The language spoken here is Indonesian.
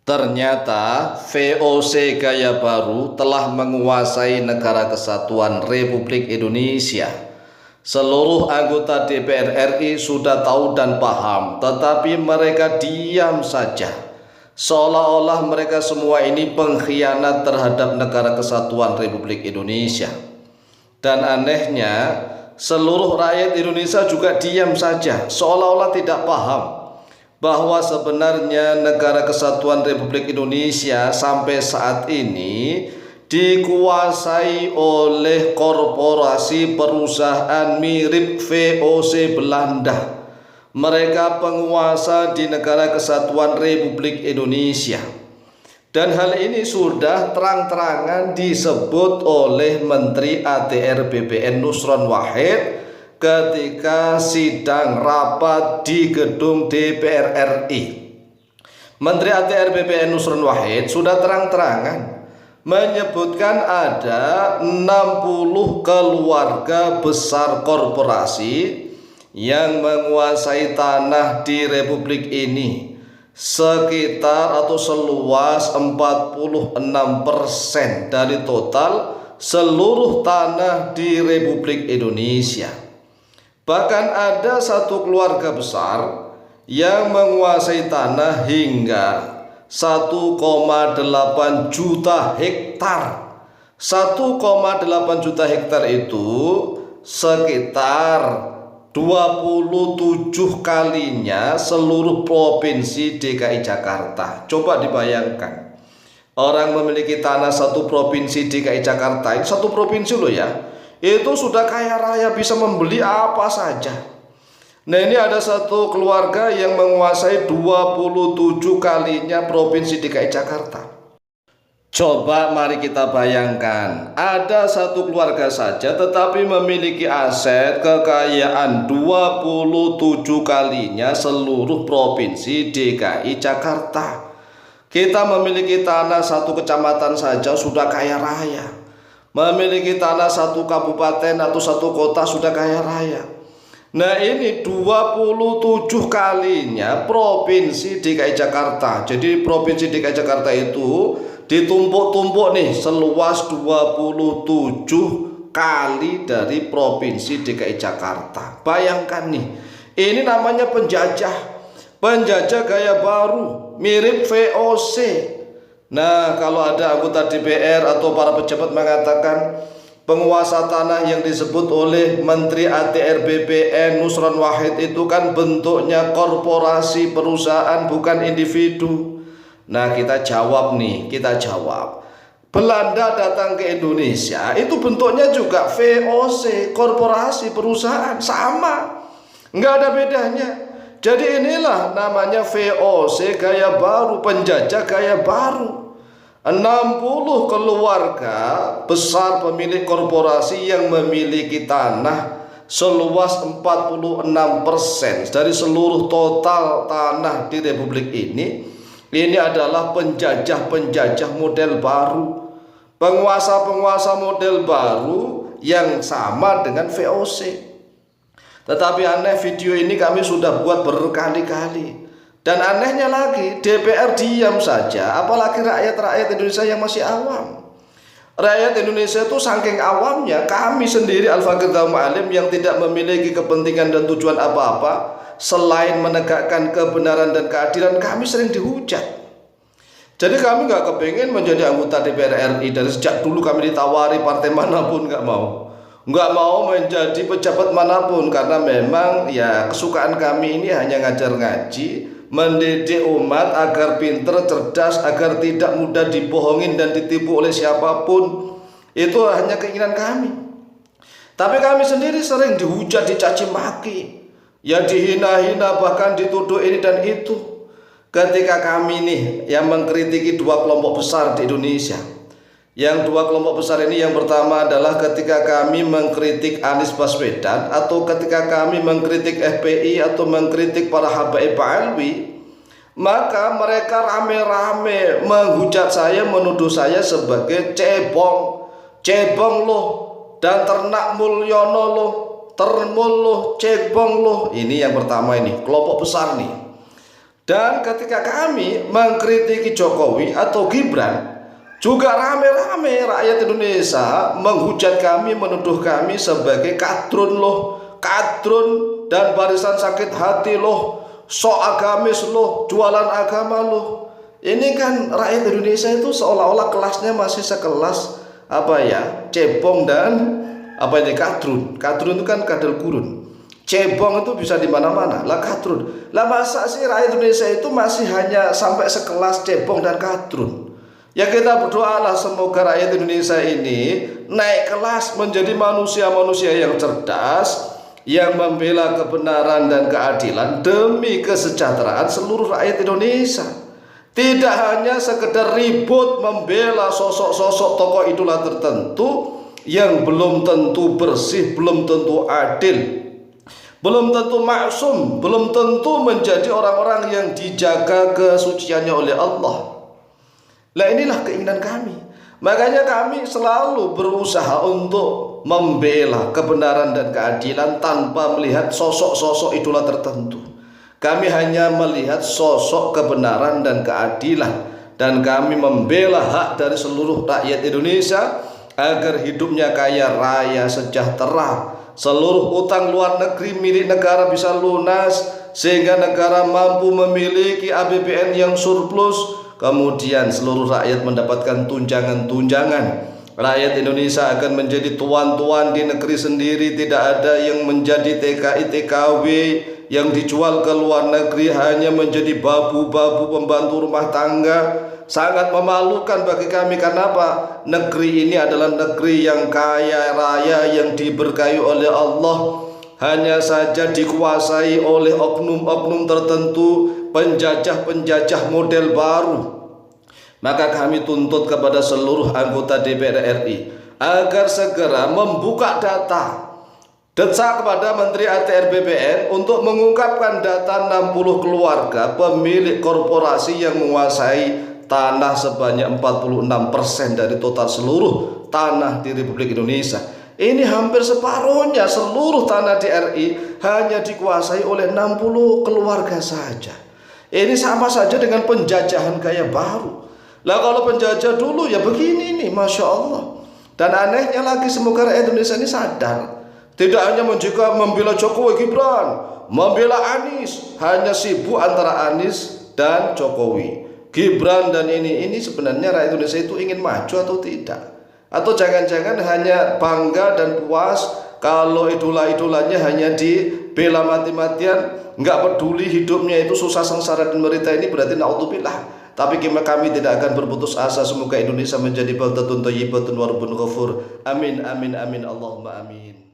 Ternyata VOC gaya baru telah menguasai Negara Kesatuan Republik Indonesia. Seluruh anggota DPR RI sudah tahu dan paham, tetapi mereka diam saja. Seolah-olah mereka semua ini pengkhianat terhadap Negara Kesatuan Republik Indonesia. Dan anehnya, seluruh rakyat Indonesia juga diam saja, seolah-olah tidak paham bahwa sebenarnya Negara Kesatuan Republik Indonesia sampai saat ini dikuasai oleh korporasi perusahaan mirip VOC Belanda. Mereka penguasa di Negara Kesatuan Republik Indonesia. Dan hal ini sudah terang-terangan disebut oleh Menteri ATR BPN Nusron Wahid ketika sidang rapat di gedung DPR RI. Menteri ATR BPN Nusron Wahid sudah terang-terangan menyebutkan ada 60 keluarga besar korporasi yang menguasai tanah di Republik ini sekitar atau seluas 46% dari total seluruh tanah di Republik Indonesia. Bahkan ada satu keluarga besar yang menguasai tanah hingga 1,8 juta hektar. 1,8 juta hektar itu sekitar 27 kalinya seluruh provinsi DKI Jakarta. Coba dibayangkan, orang memiliki tanah satu provinsi DKI Jakarta, ini satu provinsi loh ya, itu sudah kaya raya, bisa membeli apa saja. Nah, ini ada satu keluarga yang menguasai 27 kalinya provinsi DKI Jakarta. Coba mari kita bayangkan, ada satu keluarga saja tetapi memiliki aset kekayaan 27 kalinya seluruh provinsi DKI Jakarta. Kita memiliki tanah satu kecamatan saja sudah kaya raya. Memiliki tanah satu kabupaten atau satu kota sudah kaya raya. Nah, ini 27 kalinya provinsi DKI Jakarta. Jadi provinsi DKI Jakarta itu ditumpuk-tumpuk nih seluas 27 kali dari provinsi DKI Jakarta. Bayangkan nih, ini namanya penjajah gaya baru mirip VOC. Nah, kalau ada anggota DPR atau para pejabat mengatakan penguasa tanah yang disebut oleh Menteri ATR BPN Nusron Wahid itu kan bentuknya korporasi perusahaan bukan individu. Nah, kita jawab, Belanda datang ke Indonesia itu bentuknya juga VOC, korporasi perusahaan, sama, nggak ada bedanya. Jadi inilah namanya VOC gaya baru, penjajah gaya baru. 60 keluarga besar pemilik korporasi yang memiliki tanah seluas 46% dari seluruh total tanah di Republik ini. Ini adalah penjajah-penjajah model baru, penguasa-penguasa model baru yang sama dengan VOC. Tetapi aneh, video ini kami sudah buat berkali-kali. Dan anehnya lagi, DPR diam saja, apalagi rakyat-rakyat Indonesia yang masih awam. Rakyat Indonesia itu saking awamnya, kami sendiri Al-Faqih Alim yang tidak memiliki kepentingan dan tujuan apa-apa selain menegakkan kebenaran dan keadilan, kami sering dihujat. Jadi kami nggak kepengen menjadi anggota DPR RI. Dari sejak dulu kami ditawari partai manapun nggak mau menjadi pejabat manapun, karena memang ya kesukaan kami ini hanya ngajar ngaji, mendidik umat agar pinter, cerdas, agar tidak mudah dibohongin dan ditipu oleh siapapun. Itu hanya keinginan kami. Tapi kami sendiri sering dihujat, dicaci maki, ya dihina-hina, bahkan dituduh ini dan itu. Ketika kami nih yang mengkritiki dua kelompok besar di Indonesia. Yang dua kelompok besar ini, yang pertama adalah ketika kami mengkritik Anies Baswedan atau ketika kami mengkritik FPI atau mengkritik para habaib Alwi, maka mereka rame-rame menghujat saya, menuduh saya sebagai cebong loh, dan ternak Mulyono loh, termul loh, cebong loh. Ini yang pertama, ini kelompok besar nih. Dan ketika kami mengkritiki Jokowi atau Gibran, juga rame-rame rakyat Indonesia menghujat kami, menuduh kami sebagai kadrun loh, kadrun dan barisan sakit hati loh, sok agamis loh, jualan agama loh. Ini kan rakyat Indonesia itu seolah-olah kelasnya masih sekelas cebong dan kadrun. Kadrun itu kan kadal gurun. Cebong itu bisa di mana-mana. Lah kadrun. Lah masa sih rakyat Indonesia itu masih hanya sampai sekelas cebong dan kadrun? Ya kita berdoalah semoga rakyat Indonesia ini naik kelas menjadi manusia-manusia yang cerdas, yang membela kebenaran dan keadilan demi kesejahteraan seluruh rakyat Indonesia. Tidak hanya sekedar ribut membela sosok-sosok tokoh idola tertentu yang belum tentu bersih, belum tentu adil, belum tentu maksum, belum tentu menjadi orang-orang yang dijaga kesuciannya oleh Allah. Nah inilah keinginan kami. Makanya kami selalu berusaha untuk membela kebenaran dan keadilan tanpa melihat sosok-sosok idola tertentu. Kami hanya melihat sosok kebenaran dan keadilan, dan kami membela hak dari seluruh rakyat Indonesia agar hidupnya kaya raya, sejahtera, seluruh utang luar negeri milik negara bisa lunas, sehingga negara mampu memiliki APBN yang surplus. Kemudian seluruh rakyat mendapatkan tunjangan-tunjangan. Rakyat Indonesia akan menjadi tuan-tuan di negeri sendiri. Tidak ada yang menjadi TKI TKW yang dijual ke luar negeri hanya menjadi babu-babu pembantu rumah tangga. Sangat memalukan bagi kami. Karena apa? Negeri ini adalah negeri yang kaya raya, yang diberkahi oleh Allah. Hanya saja dikuasai oleh oknum-oknum tertentu, penjajah-penjajah model baru. Maka kami tuntut kepada seluruh anggota DPR RI agar segera membuka data. Desak kepada Menteri ATR BPN untuk mengungkapkan data 60 keluarga pemilik korporasi yang menguasai tanah sebanyak 46% dari total seluruh tanah di Republik Indonesia. Ini hampir separuhnya seluruh tanah di RI hanya dikuasai oleh 60 keluarga saja. Ini sama saja dengan penjajahan gaya baru. Lah kalau penjajah dulu ya begini nih, Masya Allah. Dan anehnya lagi, semoga rakyat Indonesia ini sadar. Tidak hanya juga membela Jokowi Gibran, membela Anies, hanya sibuk antara Anies dan Jokowi. Gibran dan ini sebenarnya rakyat Indonesia itu ingin maju atau tidak? Atau jangan-jangan hanya bangga dan puas kalau idola-idolanya hanya dibela mati-matian, nggak peduli hidupnya itu susah sengsara dan menderita. Ini berarti naudzubillah. Tapi kami tidak akan berputus asa. Semoga Indonesia menjadi baldatun thayyibatun wa rabbun ghafur. Amin amin amin Allahumma amin.